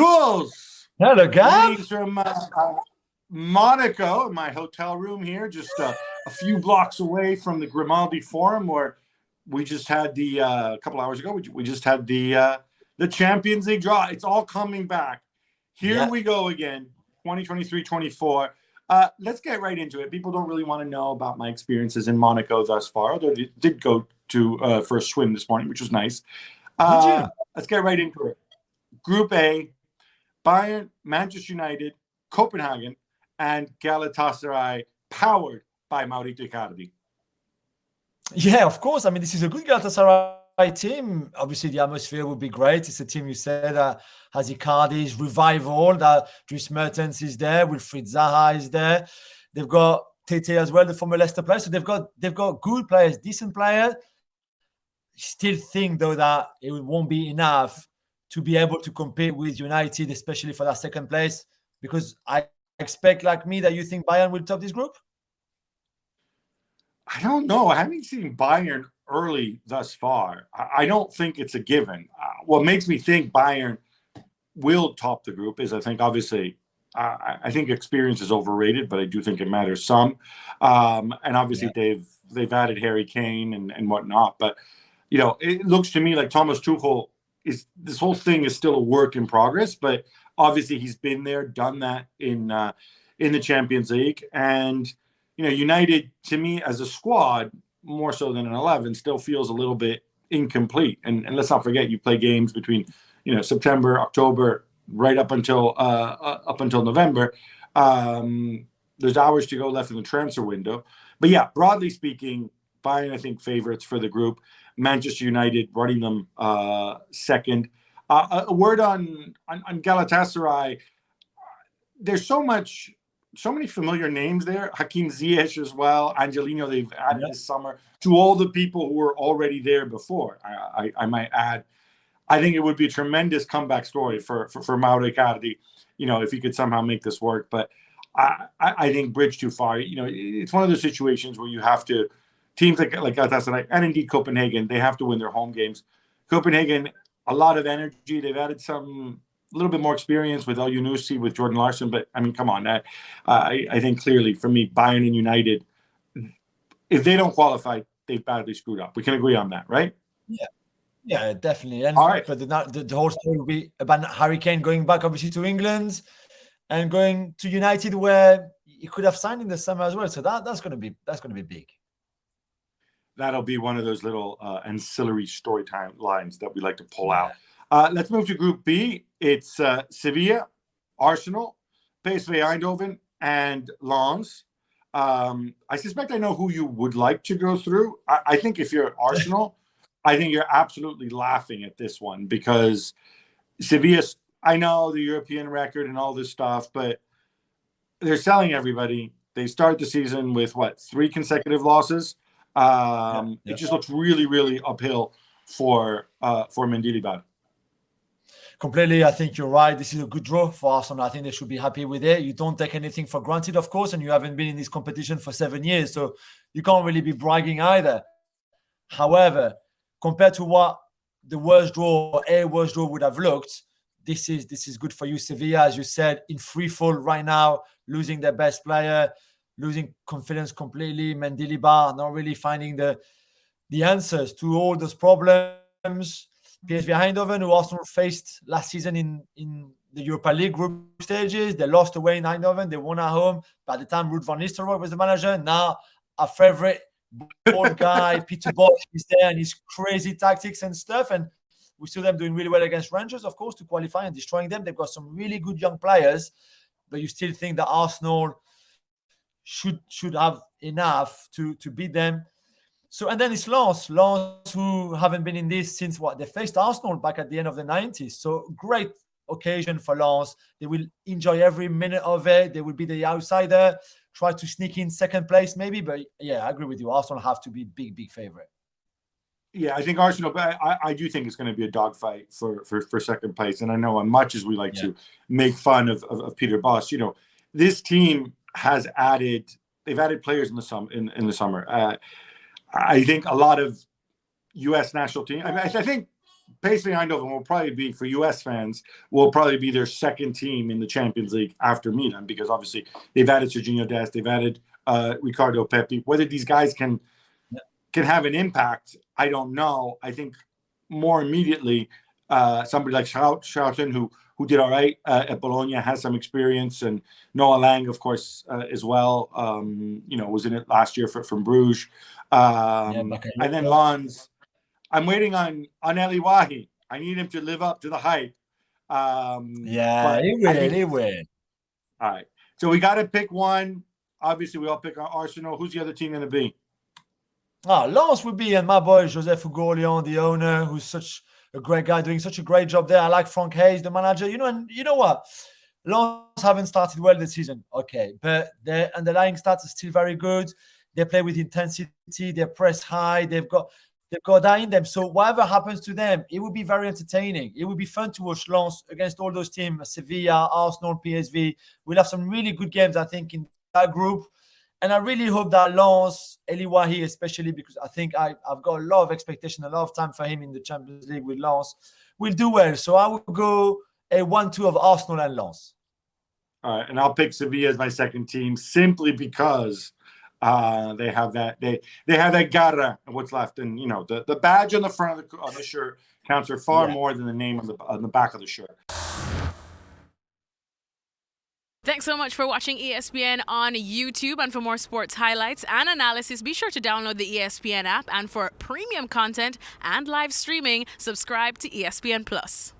Jules, hello, Gab. greetings from Monaco in my hotel room here, just a few blocks away from the Grimaldi Forum, where we just had the a couple hours ago. We just had the Champions League draw. It's all coming back. Here we go again, 2023-24. Let's get right into it. People don't really want to know about my experiences in Monaco thus far, although I did go to for a swim this morning, which was nice. Let's get right into it. Group A, Bayern, Manchester United, Copenhagen, and Galatasaray, powered by Mauricio Icardi. Yeah, of course. I mean, this is a good Galatasaray team. Obviously, the atmosphere would be great. It's a team you said has Icardi's revival. Dries Mertens is there. Wilfried Zaha is there. They've got Tete as well, the former Leicester player. So they've got good players, decent players. Still think though that it won't be enough to be able to compete with United, especially for that second place, because I expect, like me, that you think Bayern will top this group? I don't know. I haven't seen Bayern early thus far. I don't think it's a given. What makes me think Bayern will top the group is I think, obviously, I think experience is overrated, but I do think it matters some. And obviously they've added Harry Kane and whatnot. But, you know, it looks to me like Thomas Tuchel this whole thing is still a work in progress, but obviously he's been there, done that in the Champions League. And, you know, United, to me, as a squad, more so than an 11, still feels a little bit incomplete. And let's not forget, you play games between, you know, September, October, right up until November. There's hours to go left in the transfer window. But yeah, broadly speaking, Bayern, I think, favorites for the group. Manchester United running them second. A word on Galatasaray. There's so many familiar names there. Hakim Ziyech as well. Angelino they've added this summer, to all the people who were already there before. I might add. I think it would be a tremendous comeback story for Mauro Icardi, you know, if he could somehow make this work. But I think bridge too far. You know, it's one of those situations where you have to. Teams like Galatasaray and indeed Copenhagen, they have to win their home games. Copenhagen, a lot of energy. They've added a little bit more experience with El Yunusi, with Jordan Larson. But, I mean, come on. I think clearly, for me, Bayern and United, if they don't qualify, they've badly screwed up. We can agree on that, right? Yeah, definitely. And all right. But the whole story will be about Harry Kane going back, obviously, to England and going to United, where he could have signed in the summer as well. So that's going to be big. That'll be one of those little ancillary story time lines that we like to pull out. Let's move to Group B. It's Sevilla, Arsenal, PSV Eindhoven, and Lens. I suspect I know who you would like to go through. I think if you're Arsenal, I think you're absolutely laughing at this one, because Sevilla, I know the European record and all this stuff, but they're selling everybody. They start the season with, 3 consecutive losses? It just looks really, really uphill for Mendilibar. Completely, I think you're right. This is a good draw for Arsenal. I think they should be happy with it. You don't take anything for granted, of course, and you haven't been in this competition for 7 years, so you can't really be bragging either. However, compared to what the worst draw would have looked, this is good for you. Sevilla, as you said, in free fall right now, losing their best player, losing confidence completely. Mendilibar not really finding the answers to all those problems. PSV Eindhoven, who Arsenal faced last season in the Europa League group stages, they lost away in Eindhoven. They won at home. By the time Ruud van Nistelrooy was the manager, now our favorite ball guy, Peter Bosz, is there, and his crazy tactics and stuff. And we saw them doing really well against Rangers, of course, to qualify and destroying them. They've got some really good young players, but you still think that Arsenal should have enough to beat them. So, and then it's Lens, who haven't been in this since they faced Arsenal back at the end of the 90s. So great occasion for Lens. They will enjoy every minute of it. They will be the outsider, try to sneak in second place maybe. But yeah, I agree with you. Arsenal have to be big favorite. Yeah, I think Arsenal, but I do think it's going to be a dogfight for second place. And I know, as much as we like to make fun of Peter Bosz, you know, this team has they've added players in the summer. I think a lot of U.S. national team. I think PSV Eindhoven will probably be, for US fans, will probably be their second team in the Champions League after Milan, because obviously they've added Serginho Dest, they've added Ricardo Pepi. Whether these guys can have an impact, I don't know. I think more immediately, somebody like Schouten, who did all right at Bologna, has some experience, and Noah Lang, of course, as well. Was in it last year from Bruges. And then Lons. I'm waiting on Eli Wahi. I need him to live up to the hype. He will. All right. So we got to pick one. Obviously, we all pick on Arsenal. Who's the other team going to be? Lens would be, and my boy Joseph Ugolian, the owner, who's such a great guy, doing such a great job there. I like Frank Hayes, the manager. And you know what? Lens haven't started well this season, okay, but their underlying stats are still very good. They play with intensity. They press high. They've got that in them. So whatever happens to them, it will be very entertaining. It will be fun to watch Lens against all those teams, Sevilla, Arsenal, PSV. We'll have some really good games, I think, in that group. And I really hope that Lens, Eli Wahi especially, because I think I've got a lot of expectation, a lot of time for him in the Champions League with Lens, will do well. So I will go a 1-2 of Arsenal and Lens. All right, and I'll pick Sevilla as my second team simply because they have that garra and what's left, and the badge on the front of the shirt counts for far more than the name on the back of the shirt. Thanks so much for watching ESPN on YouTube. And for more sports highlights and analysis, be sure to download the ESPN app. And for premium content and live streaming, subscribe to ESPN Plus.